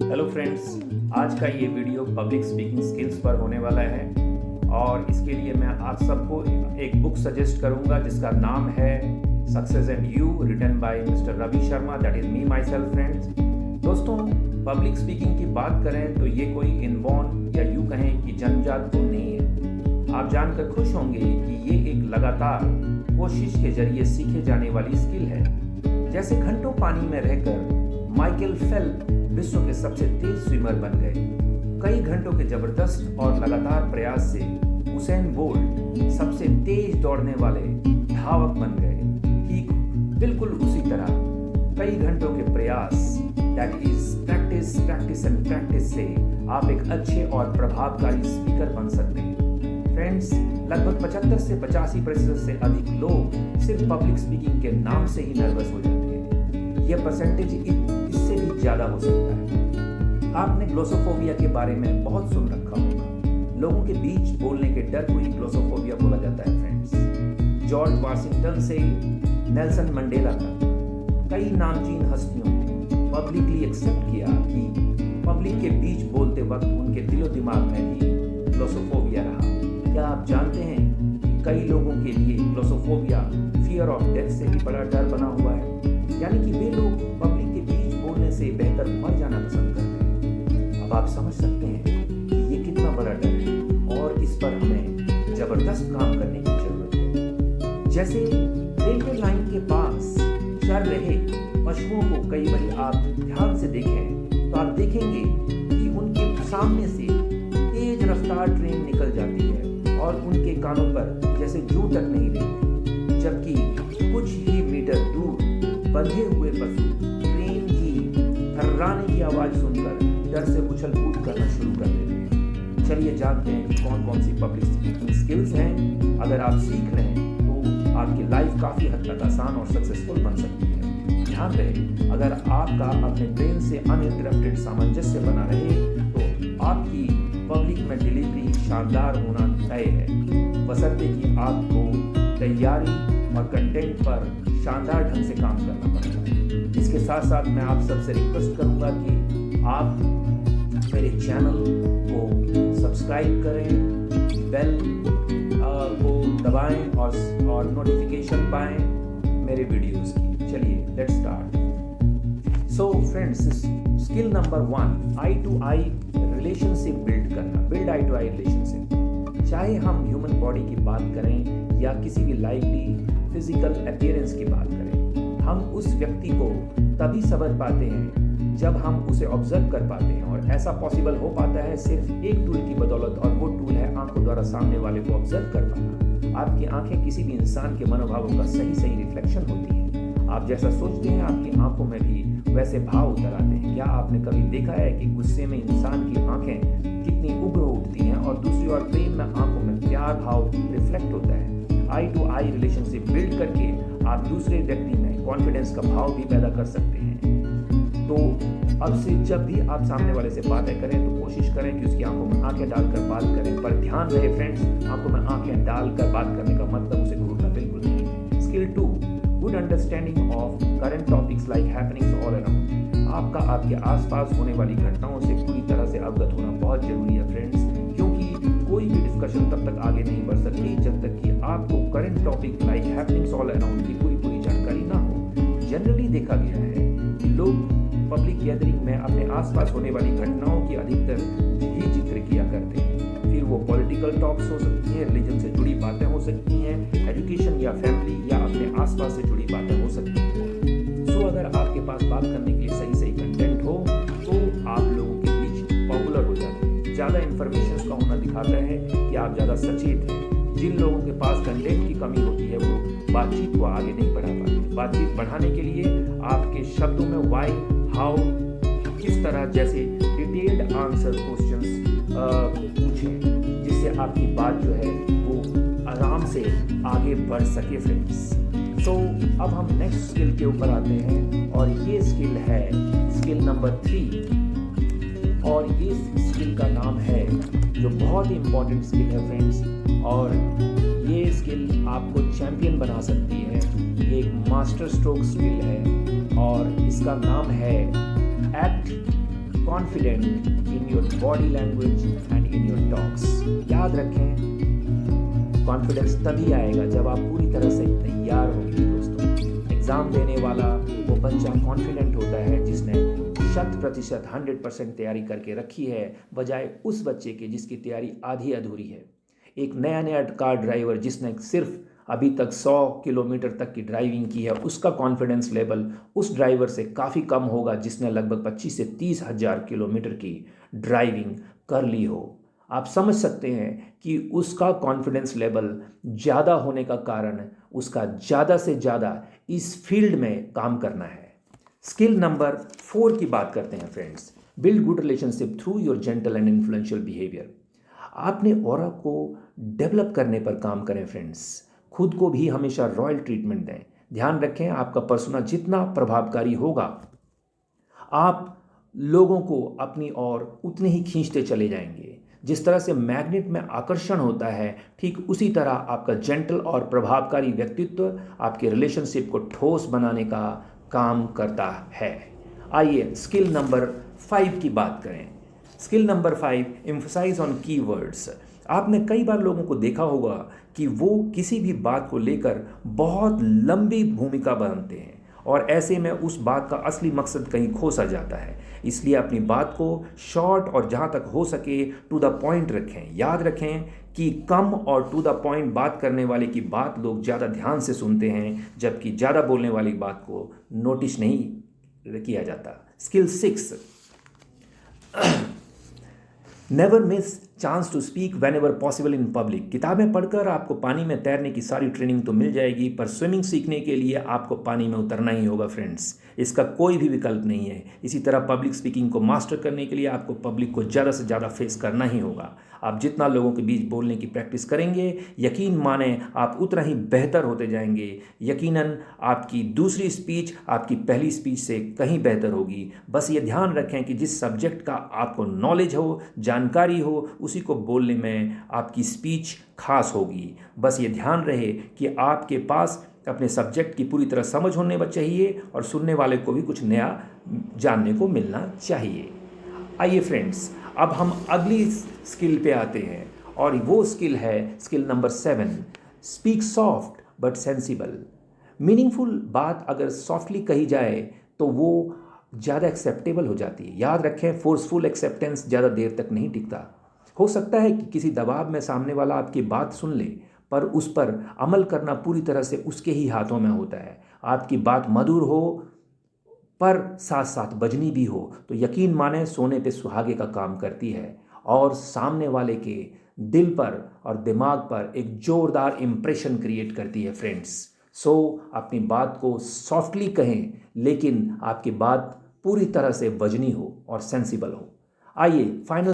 Hello friends, आज का ये वीडियो पब्लिक स्पीकिंग स्किल्स पर होने वाला है और इसके लिए मैं आप सबको एक बुक सजेस्ट करूंगा जिसका नाम है success and you, written by mister Ravi Sharma, that is me myself. Friends, दोस्तों, पब्लिक स्पीकिंग की बात करें तो ये कोई इनबॉर्न या यूँ कहें कि जन्मजात गुण नहीं है। आप जानकर खुश होंगे कि ये एक लगातार कोशिश के जरिए सीखे जाने वाली स्किल है। जैसे घंटों पानी में रहकर माइकल फेल्प्स विश्व के सबसे तेज स्विमर बन गए, कई घंटों के जबरदस्त और लगातार प्रयास से उसेन बोल्ट सबसे तेज दौड़ने वाले धावक बन गए। ठीक बिल्कुल उसी तरह कई घंटों के प्रयास, that is practice practice and practice से आप एक अच्छे और प्रभावकारी स्पीकर बन सकते हैं। फ्रेंड्स, लगभग 75 से 85% से अधिक लोग सिर्फ पब्लिक स्पीकिंग के नाम से ही नर्वस हो जाते हैं। यह परसेंटेज इससे भी ज़्यादा हो सकता है। आपने ग्लोसोफोबिया के बारे में बहुत सुन रखा होगा। लोगों के बीच बोलने के डर को ही ग्लोसोफोबिया बोला जाता है। फ्रेंड्स, जॉर्ज वाशिंगटन से नेल्सन मंडेला तक कई नामचीन हस्तियों ने पब्लिकली एक्सेप्ट किया कि पब्लिक के बीच बोलते वक्त उनके दिलो दिमाग में भी ग्लोसोफोबिया रहा। क्या आप जानते हैं कि कई लोगों के लिए ग्लोसोफोबिया फियर ऑफ डेथ से भी बड़ा डर बना हुआ है, यानी कि वे लोग पब्लिक के बीच बोलने से बेहतर मर जाना पसंद करते हैं। अब आप समझ सकते हैं कि ये कितना बड़ा डर है और इस पर हमें जबरदस्त काम करने की जरूरत है। जैसे रेलवे लाइन के पास चल रहे पशुओं को कई बार आप ध्यान से देखें तो आप देखेंगे कि उनके सामने से तेज रफ्तार ट्रेन निकल जाती है और उनके कानों पर जैसे जू तक नहीं रहती, जबकि कुछ ही मीटर दूर बंधे हुए पशु ट्रेन की थर्राने की आवाज सुनकर डर से उछल कूद करना शुरू कर देते हैं। चलिए जानते हैं कि कौन कौन सी पब्लिक स्पीकिंग स्किल्स हैं। अगर आप सीख रहे हैं तो आपकी लाइफ काफ़ी हद तक आसान और सक्सेसफुल बन सकती है। ध्यान रहे, अगर आपका अपने ब्रेन से अनइंटरप्टेड सामंजस्य बना रहे तो आपकी पब्लिक में डिलीवरी शानदार होना तय है, बशर्ते कि आपको तैयारी और कंटेंट पर शानदार ढंग से काम करना पड़ेगा। इसके साथ साथ मैं आप सबसे रिक्वेस्ट करूंगा कि आप मेरे चैनल को सब्सक्राइब करें, बेल को दबाएं और नोटिफिकेशन पाएं मेरे वीडियोस की। चलिए let's start. So friends, skill number 1, eye to eye relationship build करना। Build eye to eye relationship. चाहे हम ह्यूमन बॉडी की बात करें या किसी भी लाइवली फिजिकल अपीयरेंस की बात करें, हम उस व्यक्ति को तभी समझ पाते हैं जब हम उसे ऑब्जर्व कर पाते हैं, और ऐसा पॉसिबल हो पाता है सिर्फ एक टूल की बदौलत, और वो टूल है आंखों द्वारा सामने वाले को ऑब्जर्व कर पाना। आपकी आंखें किसी भी इंसान के मनोभावों का सही रिफ्लेक्शन होती हैं। आप जैसा सोचते हैं आपकी आंखों में भी वैसे भाव उतर आते हैं। क्या आपने कभी देखा है कि गुस्से में इंसान की आंखें कितनी उग्र उठती हैं और दूसरी ओर प्रेम में आंखों में प्यार भाव रिफ्लेक्ट होता है। आई टू आई रिलेशनशिप बिल्ड करके आप दूसरे व्यक्ति में कॉन्फिडेंस का भाव भी पैदा कर सकते हैं। तो अब से जब भी आप सामने वाले से बातें करें तो कोशिश करें कि उसकी आंखों में आंखें डालकर बात करें, पर ध्यान रहे फ्रेंड्स, आंखों में आंखें डालकर बात करने का मतलब उसे घूरना बिल्कुल नहीं है। Skill 2, good understanding of current topics like happenings all around. आपका आपके आसपास होने वाली घटनाओं से पूरी तरह से अवगत होना बहुत जरूरी है फ्रेंड्स, क्योंकि कोई भी डिस्कशन तब तक आगे नहीं बढ़ सकती जब तक कि आपको current topic like happenings all around की पूरी जानकारी ना हो। जनरली देखा गया है कि लोग पब्लिक गैदरिंग में अपने आसपास होने वाली घटनाओं की अधिकतर ही जिक्र किया करते हैं। फिर वो पॉलिटिकल टॉक्स हो सकती हैं, रिलीजन से जुड़ी बातें हो सकती हैं, एजुकेशन या फैमिली या अपने आसपास से जुड़ी बातें हो सकती हैं। सो अगर आपके पास बात करने के लिए सही कंटेंट हो तो आप लोगों के बीच पॉपुलर हो जाते हैं। ज़्यादा इन्फॉर्मेशन का होना दिखाता है कि आप ज़्यादा सचेत हैं। जिन लोगों के पास कंटेंट की कमी होती है वो बातचीत को आगे नहीं बढ़ा पाते। बातचीत बढ़ाने के लिए आपके शब्दों में व्हाई, हाउ, किस तरह जैसे डिटेल्ड आंसर क्वेश्चंस पूछें, जिससे आपकी बात जो है वो आराम से आगे बढ़ सके फ्रेंड्स। सो अब हम नेक्स्ट स्किल के ऊपर आते हैं और ये स्किल है स्किल नंबर 3, और ये स्किल का नाम है, जो बहुत ही इंपॉर्टेंट स्किल है फ्रेंड्स, और ये स्किल आपको चैंपियन बना सकती है। ये एक मास्टर स्ट्रोक स्किल है और इसका नाम है act confident in your body language and in your talks. याद रखें, कॉन्फिडेंस तभी आएगा जब आप पूरी तरह से तैयार होंगे दोस्तों। एग्ज़ाम देने वाला वो बच्चा कॉन्फिडेंट होता है जिसने 100% तैयारी करके रखी है, बजाय उस बच्चे के जिसकी तैयारी आधी अधूरी है। एक नया कार ड्राइवर जिसने सिर्फ अभी तक 100 किलोमीटर तक की ड्राइविंग की है, उसका कॉन्फिडेंस लेवल उस ड्राइवर से काफ़ी कम होगा जिसने लगभग 25 से 30 हज़ार किलोमीटर की ड्राइविंग कर ली हो। आप समझ सकते हैं कि उसका कॉन्फिडेंस लेवल ज़्यादा होने का कारण उसका ज़्यादा से ज़्यादा इस फील्ड में काम करना है। स्किल नंबर 4 की बात करते हैं friends. Build good relationship through your gentle and influential behaviour. आपने ऑरा को डेवलप करने पर काम करें फ्रेंड्स। खुद को भी हमेशा रॉयल ट्रीटमेंट दें। ध्यान रखें, आपका पर्सोना जितना प्रभावकारी होगा, आप लोगों को अपनी ओर उतने ही खींचते चले जाएंगे। जिस तरह से मैग्नेट में आकर्षण होता है, ठीक उसी तरह आपका जेंटल और प्रभावकारी व्यक्तित्व आपके रिलेशनशिप को ठोस बनाने का काम करता है। आइए स्किल नंबर 5 की बात करें। Skill number 5, emphasise on keywords. आपने कई बार लोगों को देखा होगा कि वो किसी भी बात को लेकर बहुत लंबी भूमिका बनाते हैं और ऐसे में उस बात का असली मकसद कहीं खो सा जाता है। इसलिए अपनी बात को शॉर्ट और जहाँ तक हो सके टू द पॉइंट रखें। याद रखें कि कम और टू द पॉइंट बात करने वाले की बात लोग ज़्यादा ध्यान से सुनते हैं, जबकि ज़्यादा बोलने वाली बात को नोटिस नहीं किया जाता। Skill 6, never miss chance to speak whenever possible in public. किताबें पढ़कर आपको पानी में तैरने की सारी ट्रेनिंग तो मिल जाएगी, पर स्विमिंग सीखने के लिए आपको पानी में उतरना ही होगा फ्रेंड्स। इसका कोई भी विकल्प नहीं है। इसी तरह पब्लिक स्पीकिंग को मास्टर करने के लिए आपको पब्लिक को ज़्यादा से ज़्यादा फेस करना ही होगा। आप जितना लोगों के बीच बोलने की प्रैक्टिस करेंगे, यकीन माने आप उतना ही बेहतर होते जाएंगे। यकीनन आपकी दूसरी स्पीच आपकी पहली स्पीच से कहीं बेहतर होगी। बस ये ध्यान रखें कि जिस सब्जेक्ट का आपको नॉलेज हो, जानकारी हो, उसी को बोलने में आपकी स्पीच खास होगी। बस ये ध्यान रहे कि आपके पास अपने सब्जेक्ट की पूरी तरह समझ होने चाहिए और सुनने वाले को भी कुछ नया जानने को मिलना चाहिए। आइए फ्रेंड्स, अब हम अगली स्किल पे आते हैं और वो स्किल है skill number 7, speak soft but sensible. Meaningful बात अगर सॉफ्टली कही जाए तो वो ज़्यादा एक्सेप्टेबल हो जाती है। याद रखें, फोर्सफुल एक्सेप्टेंस ज़्यादा देर तक नहीं टिकता। हो सकता है कि किसी दबाव में सामने वाला आपकी बात सुन ले, पर उस पर अमल करना पूरी तरह से उसके ही हाथों में होता है। आपकी बात मधुर हो पर साथ साथ बजनी भी हो तो यकीन माने सोने पे सुहागे का काम करती है और सामने वाले के दिल पर और दिमाग पर एक जोरदार इम्प्रेशन क्रिएट करती है फ्रेंड्स। सो अपनी बात को सॉफ्टली कहें, लेकिन आपकी बात पूरी तरह से वजनी हो और सेंसिबल हो। आइए फाइनल